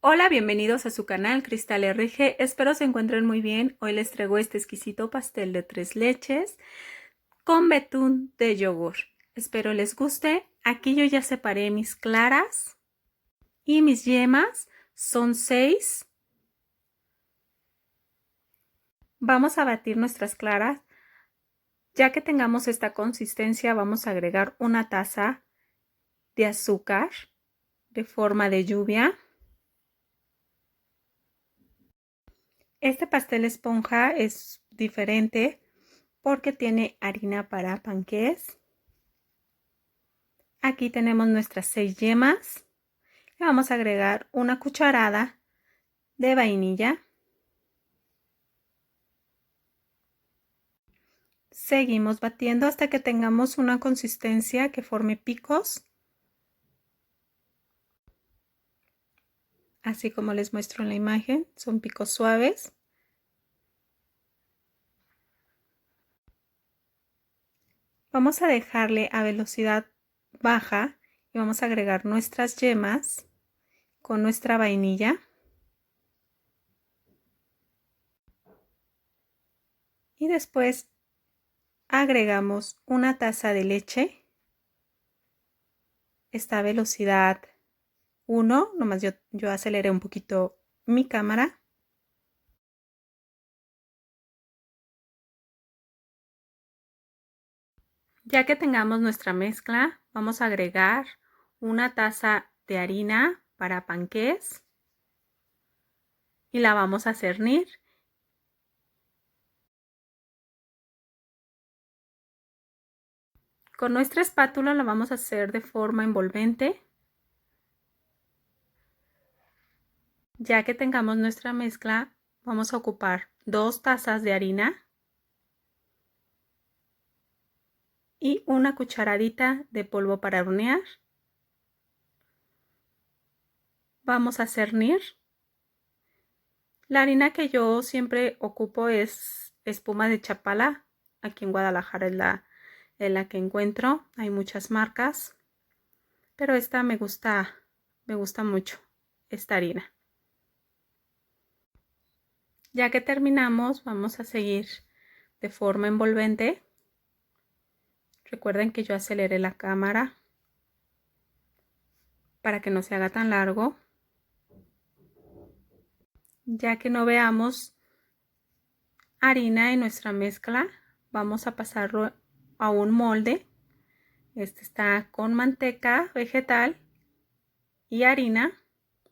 Hola, bienvenidos a su canal Cristal RG, espero se encuentren muy bien. Hoy les traigo este exquisito pastel de 3 leches con betún de yogur. Espero les guste. Aquí yo ya separé mis claras y mis yemas, son 6. Vamos a batir nuestras claras. Ya que tengamos esta consistencia, vamos a agregar una taza de azúcar de forma de lluvia. Este pastel esponja es diferente porque tiene harina para panqués. Aquí tenemos nuestras 6 yemas. Le vamos a agregar una cucharada de vainilla. Seguimos batiendo hasta que tengamos una consistencia que forme picos. Así como les muestro en la imagen, son picos suaves. Vamos a dejarle a velocidad baja y vamos a agregar nuestras yemas con nuestra vainilla. Y después agregamos una taza de leche. Esta a velocidad 1, nomás yo aceleré un poquito mi cámara. Ya que tengamos nuestra mezcla, vamos a agregar una taza de harina para panqués y la vamos a cernir. Con nuestra espátula la vamos a hacer de forma envolvente. Ya que tengamos nuestra mezcla, vamos a ocupar 2 tazas de harina y una cucharadita de polvo para hornear. Vamos a cernir. La harina que yo siempre ocupo es espuma de Chapala. Aquí en Guadalajara es la que encuentro. Hay muchas marcas, pero esta me gusta mucho, esta harina. Ya que terminamos, vamos a seguir de forma envolvente. Recuerden que yo aceleré la cámara para que no se haga tan largo. Ya que no veamos harina en nuestra mezcla, vamos a pasarlo a un molde. Este está con manteca vegetal y harina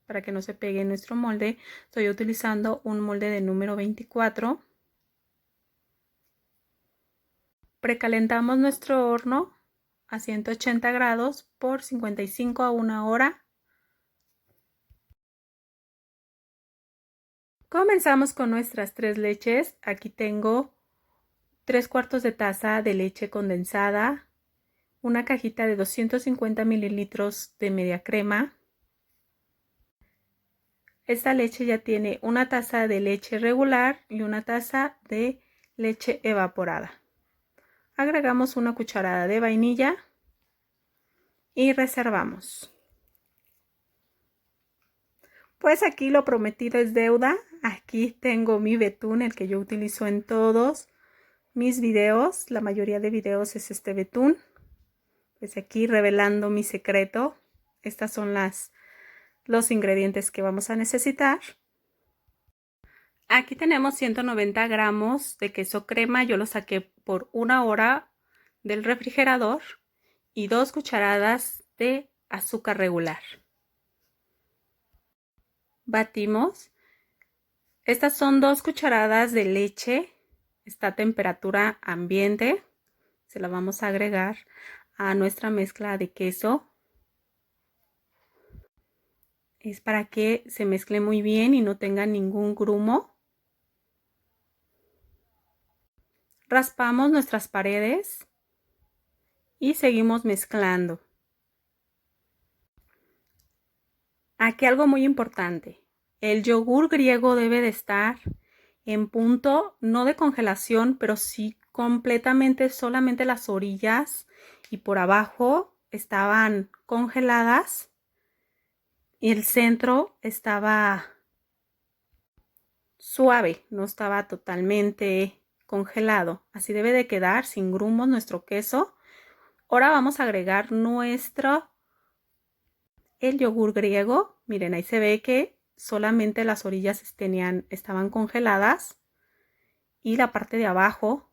para que no se pegue en nuestro molde. Estoy utilizando un molde de número 24. Precalentamos nuestro horno a 180 grados por 55 a 1 hora. Comenzamos con nuestras 3 leches. Aquí tengo 3/4 de taza de leche condensada, una cajita de 250 mililitros de media crema. Esta leche ya tiene una taza de leche regular y una taza de leche evaporada. Agregamos una cucharada de vainilla y reservamos. Pues aquí lo prometido es deuda. Aquí tengo mi betún, el que yo utilizo en todos mis videos. La mayoría de videos es este betún. Pues aquí revelando mi secreto. Estas son los ingredientes que vamos a necesitar. Aquí tenemos 190 gramos de queso crema. Yo lo saqué por 1 hora del refrigerador. Y 2 cucharadas de azúcar regular. Batimos. Estas son 2 cucharadas de leche. Está a temperatura ambiente. Se la vamos a agregar a nuestra mezcla de queso. Es para que se mezcle muy bien y no tenga ningún grumo. Raspamos nuestras paredes y seguimos mezclando. Aquí algo muy importante. El yogur griego debe de estar en punto, no de congelación, pero sí completamente, solamente las orillas y por abajo estaban congeladas. y el centro estaba suave, no estaba totalmente congelado. Así debe de quedar sin grumos nuestro queso. Ahora vamos a agregar el yogur griego. Miren, ahí se ve que solamente las orillas estaban congeladas y la parte de abajo,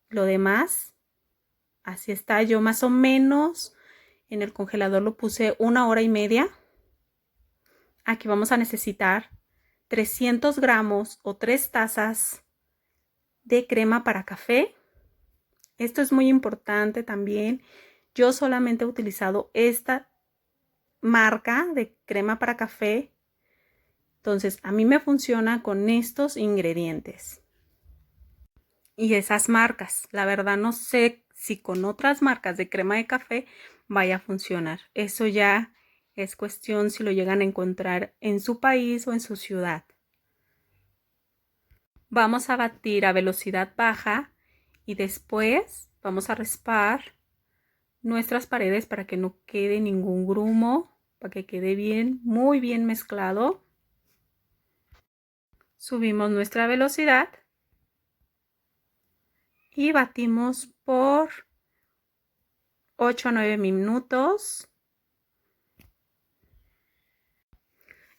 lo demás, así está. Yo más o menos en el congelador lo puse 1 hora y media. Aquí vamos a necesitar 300 gramos o 3 tazas de crema para café. Esto es muy importante también. Yo solamente he utilizado esta marca de crema para café. Entonces, a mí me funciona con estos ingredientes. Y esas marcas, la verdad no sé si con otras marcas de crema de café vaya a funcionar. Eso ya es cuestión si lo llegan a encontrar en su país o en su ciudad. Vamos a batir a velocidad baja y después vamos a raspar nuestras paredes para que no quede ningún grumo, para que quede bien, muy bien mezclado. Subimos nuestra velocidad y batimos por 8 a 9 minutos.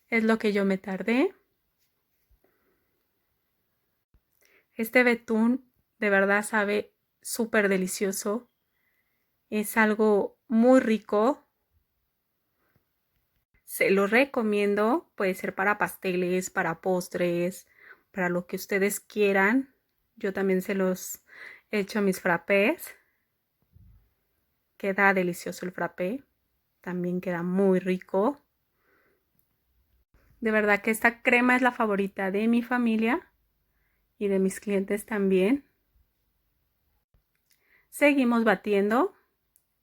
Es lo que yo me tardé. Este betún de verdad sabe súper delicioso. Es algo muy rico. Se lo recomiendo. Puede ser para pasteles, para postres, para lo que ustedes quieran. Yo también se los he hecho a mis frappés. Queda delicioso el frappé. También queda muy rico. De verdad que esta crema es la favorita de mi familia y de mis clientes también. Seguimos batiendo.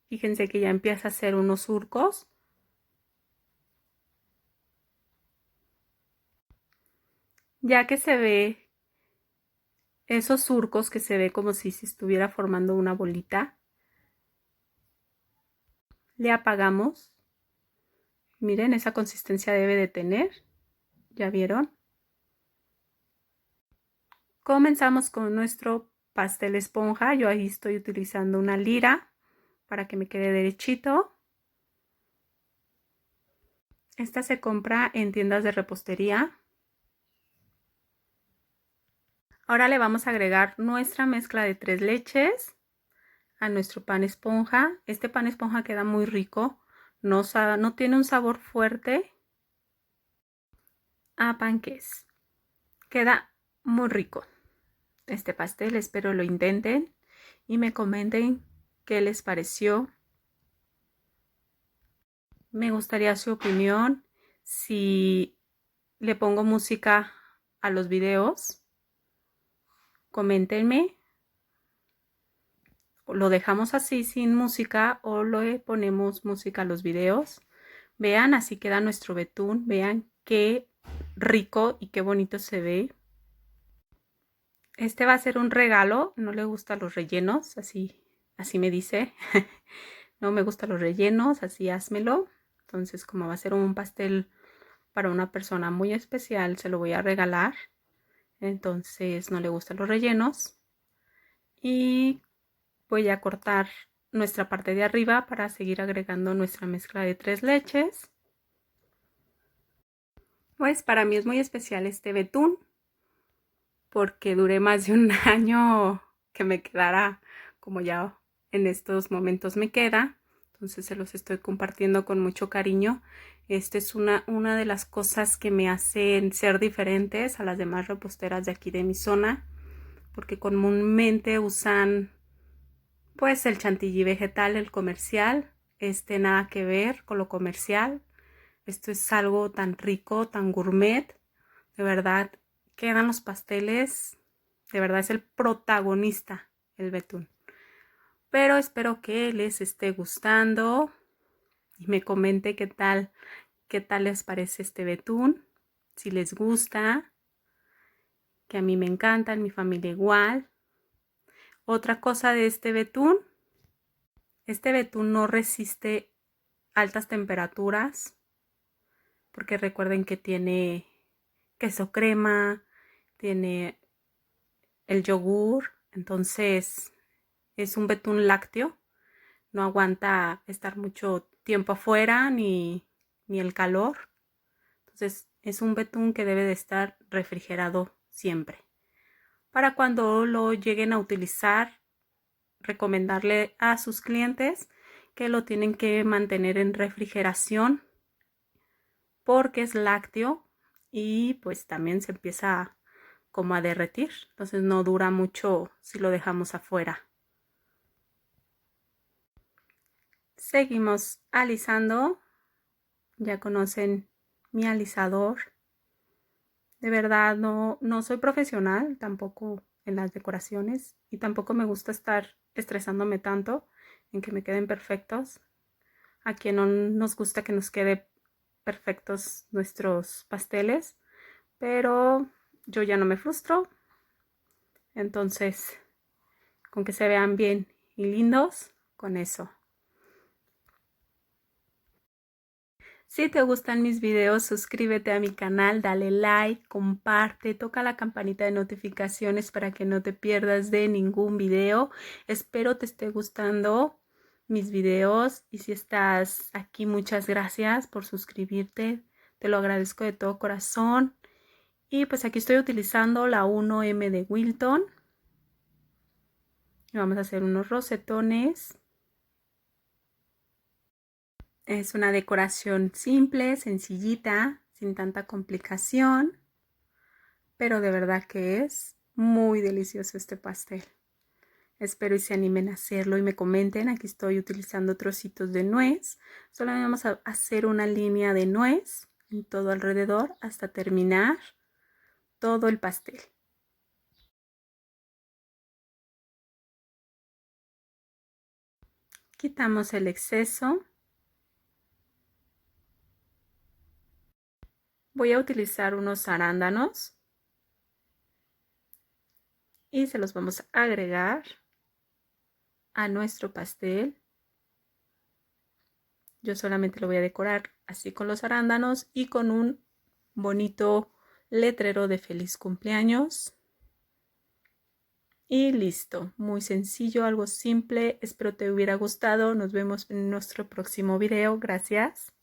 Fíjense que ya empieza a hacer unos surcos. Ya que se ve esos surcos, que se ve como si se estuviera formando una bolita, le apagamos. Miren, esa consistencia debe de tener. ¿Ya vieron? Comenzamos con nuestro pastel esponja. Yo ahí estoy utilizando una lira para que me quede derechito. Esta se compra en tiendas de repostería. Ahora le vamos a agregar nuestra mezcla de 3 leches a nuestro pan esponja. Este pan esponja queda muy rico. No tiene un sabor fuerte a panqués. Queda muy rico este pastel. Espero lo intenten y me comenten qué les pareció. Me gustaría su opinión. Si le pongo música a los videos, coméntenme. Lo dejamos así sin música o le ponemos música a los videos. Vean, así queda nuestro betún. Vean qué rico y qué bonito se ve. Este va a ser un regalo. No le gustan los rellenos, así me dice. No me gustan los rellenos, así házmelo. Entonces, como va a ser un pastel para una persona muy especial, se lo voy a regalar. Entonces, no le gustan los rellenos. Y voy a cortar nuestra parte de arriba para seguir agregando nuestra mezcla de 3 leches. Pues para mí es muy especial este betún porque duré más de un año que me quedara como ya en estos momentos me queda. Entonces se los estoy compartiendo con mucho cariño. Esta es una de las cosas que me hacen ser diferentes a las demás reposteras de aquí de mi zona, porque comúnmente usan pues el chantilly vegetal, el comercial. Nada que ver con lo comercial. Esto es algo tan rico, tan gourmet. De verdad, quedan los pasteles. De verdad es el protagonista, el betún. Pero espero que les esté gustando y me comente qué tal les parece este betún. Si les gusta, que a mí me encanta, en mi familia igual. Otra cosa de este betún no resiste altas temperaturas. porque recuerden que tiene queso crema, tiene el yogur, entonces es un betún lácteo, no aguanta estar mucho tiempo afuera ni el calor, entonces es un betún que debe de estar refrigerado siempre. Para cuando lo lleguen a utilizar, recomendarle a sus clientes que lo tienen que mantener en refrigeración porque es lácteo y pues también se empieza como a derretir, entonces no dura mucho si lo dejamos afuera. Seguimos alisando, ya conocen mi alisador. De verdad no soy profesional tampoco en las decoraciones y tampoco me gusta estar estresándome tanto en que me queden perfectos. A quien no nos gusta que nos quede perfectos nuestros pasteles, pero yo ya no me frustro, entonces con que se vean bien y lindos, con eso. Si te gustan mis videos, suscríbete a mi canal, dale like, comparte, toca la campanita de notificaciones para que no te pierdas de ningún video. Espero te esté gustando mis videos y si estás aquí, muchas gracias por suscribirte. Te lo agradezco de todo corazón. Y pues aquí estoy utilizando la 1M de Wilton. Y vamos a hacer unos rosetones. Es una decoración simple, sencillita, sin tanta complicación, pero de verdad que es muy delicioso este pastel. Espero y se animen a hacerlo y me comenten. Aquí estoy utilizando trocitos de nuez. Solo vamos a hacer una línea de nuez en todo alrededor hasta terminar todo el pastel. Quitamos el exceso. Voy a utilizar unos arándanos y se los vamos a agregar a nuestro pastel. Yo solamente lo voy a decorar así con los arándanos y con un bonito letrero de feliz cumpleaños. Y listo, muy sencillo, algo simple. Espero te hubiera gustado. Nos vemos en nuestro próximo video. Gracias.